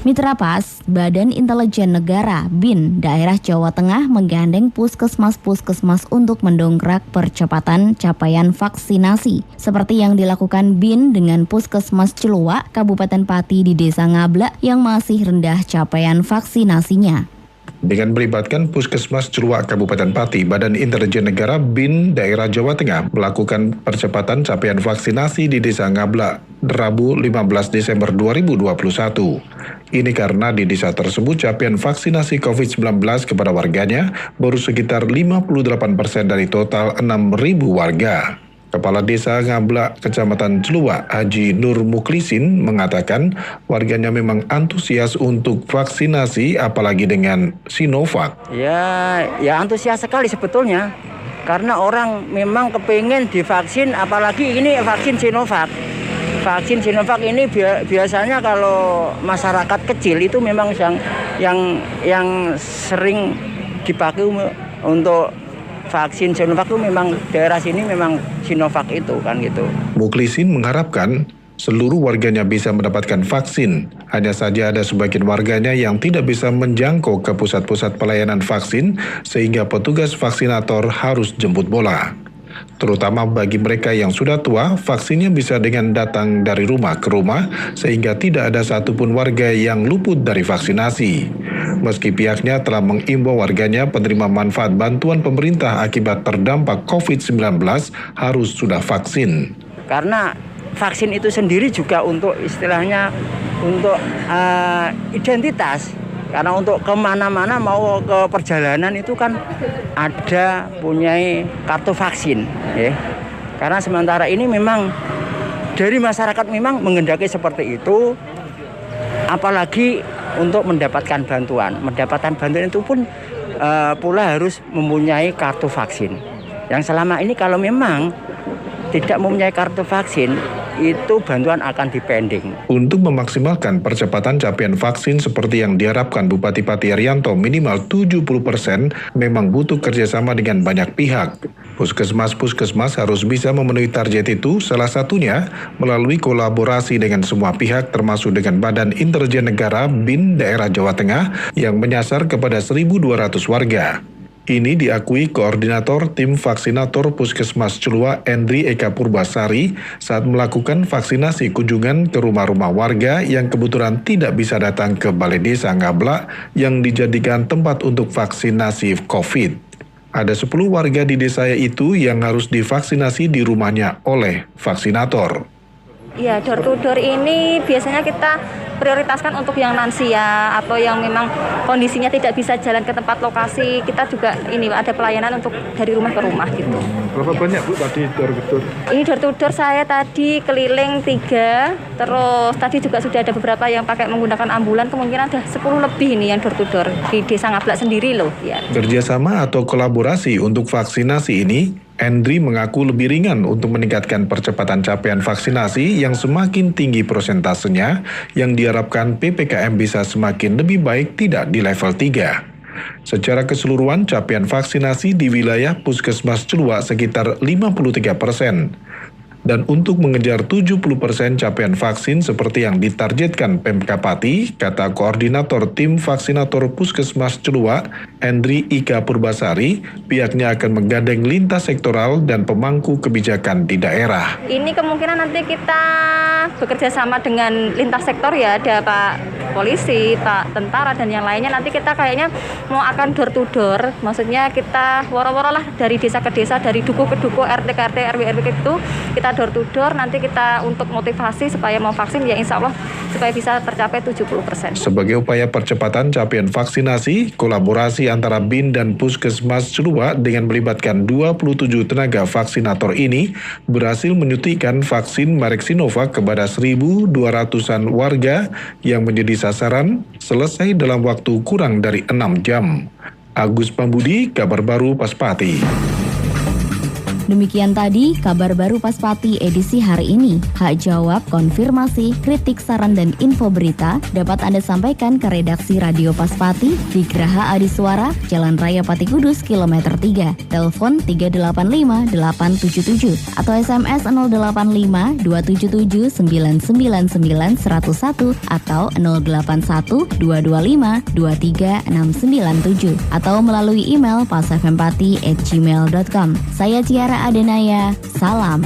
Mitra Pas, Badan Intelijen Negara (BIN) daerah Jawa Tengah menggandeng puskesmas-puskesmas untuk mendongkrak percepatan capaian vaksinasi. Seperti yang dilakukan BIN dengan Puskesmas Ciluak, Kabupaten Pati di Desa Ngablak yang masih rendah capaian vaksinasinya. Dengan melibatkan Puskesmas Ciluak Kabupaten Pati, Badan Intelijen Negara BIN daerah Jawa Tengah melakukan percepatan capaian vaksinasi di Desa Ngablak, Rabu 15 Desember 2021. Ini karena di desa tersebut capaian vaksinasi COVID-19 kepada warganya baru sekitar 58% dari total 6.000 warga. Kepala Desa Ngablak, Kecamatan Ciluak, Haji Nur Muklisin mengatakan warganya memang antusias untuk vaksinasi apalagi dengan Sinovac. Ya antusias sekali sebetulnya. Karena orang memang kepingin divaksin, apalagi ini vaksin Sinovac. Vaksin Sinovac ini biasanya kalau masyarakat kecil itu memang yang sering dipakai untuk vaksin Sinovac itu memang daerah sini memang Sinovac itu kan gitu. Muklisin mengharapkan seluruh warganya bisa mendapatkan vaksin. Hanya saja ada sebagian warganya yang tidak bisa menjangkau ke pusat-pusat pelayanan vaksin sehingga petugas vaksinator harus jemput bola. Terutama bagi mereka yang sudah tua, vaksinnya bisa dengan datang dari rumah ke rumah sehingga tidak ada satupun warga yang luput dari vaksinasi. Meski pihaknya telah mengimbau warganya penerima manfaat bantuan pemerintah akibat terdampak COVID-19 harus sudah vaksin. Karena vaksin itu sendiri juga untuk istilahnya untuk identitas. Karena untuk kemana-mana mau ke perjalanan itu kan ada punyai kartu vaksin, ya. Karena sementara ini memang dari masyarakat memang menghendaki seperti itu, apalagi untuk mendapatkan bantuan. Mendapatkan bantuan itu pun pula harus mempunyai kartu vaksin. Yang selama ini kalau memang tidak mempunyai kartu vaksin, itu bantuan akan dipending. Untuk memaksimalkan percepatan capaian vaksin seperti yang diharapkan Bupati Pati Arianto minimal 70%, memang butuh kerjasama dengan banyak pihak. Puskesmas-puskesmas harus bisa memenuhi target itu, salah satunya melalui kolaborasi dengan semua pihak termasuk dengan Badan Intelijen Negara BIN daerah Jawa Tengah yang menyasar kepada 1.200 warga. Ini diakui Koordinator Tim Vaksinator Puskesmas Ciluak Endri Eka Purbasari saat melakukan vaksinasi kunjungan ke rumah-rumah warga yang kebetulan tidak bisa datang ke Balai Desa Ngablak yang dijadikan tempat untuk vaksinasi COVID. Ada 10 warga di desa itu yang harus divaksinasi di rumahnya oleh vaksinator. Ya, door to door ini biasanya kita prioritaskan untuk yang lansia atau yang memang kondisinya tidak bisa jalan ke tempat lokasi. Kita juga ini ada pelayanan untuk dari rumah ke rumah gitu. Berapa banyak Bu tadi door to door? Ini door to door saya tadi keliling 3, terus tadi juga sudah ada beberapa yang pakai menggunakan ambulan, kemungkinan ada 10 lebih ini yang door to door di Desa Ngablak sendiri loh. Ya. Kerjasama atau kolaborasi untuk vaksinasi ini, Endri mengaku lebih ringan untuk meningkatkan percepatan capaian vaksinasi yang semakin tinggi prosentasenya yang diharapkan PPKM bisa semakin lebih baik tidak di level 3. Secara keseluruhan capaian vaksinasi di wilayah Puskesmas Ciluak sekitar 53%. Dan untuk mengejar 70% capaian vaksin seperti yang ditargetkan Pemkab Pati, kata Koordinator Tim Vaksinator Puskesmas Ciluak, Endri Eka Purbasari, pihaknya akan menggandeng lintas sektoral dan pemangku kebijakan di daerah. Ini kemungkinan nanti kita bekerja sama dengan lintas sektor ya, ada Pak Polisi, Pak Tentara, dan yang lainnya. Nanti kita kayaknya mau akan door to door, maksudnya kita woro-woro lah dari desa ke desa, dari duku ke duku, RT ke RT, RW RW itu, kita door to door, nanti kita untuk motivasi supaya mau vaksin ya insya Allah supaya bisa tercapai 70%. Sebagai upaya percepatan capaian vaksinasi, kolaborasi antara BIN dan Puskesmas Ciluak dengan melibatkan 27 tenaga vaksinator ini berhasil menyuntikkan vaksin merek Sinovac kepada 1.200-an warga yang menjadi sasaran selesai dalam waktu kurang dari 6 jam. Agus Pambudi, kabar baru Paspati. Demikian tadi kabar baru Paspati edisi hari ini. Hak jawab, konfirmasi, kritik, saran, dan info berita dapat Anda sampaikan ke redaksi Radio Paspati di Geraha Adiswara, Jalan Raya Pati Kudus, Kilometer 3. Telepon 385 877 atau SMS 085 277 999 101 atau 081 225 23697 atau melalui email pasfmpati@gmail.com. Saya Ciara Adenaya, salam.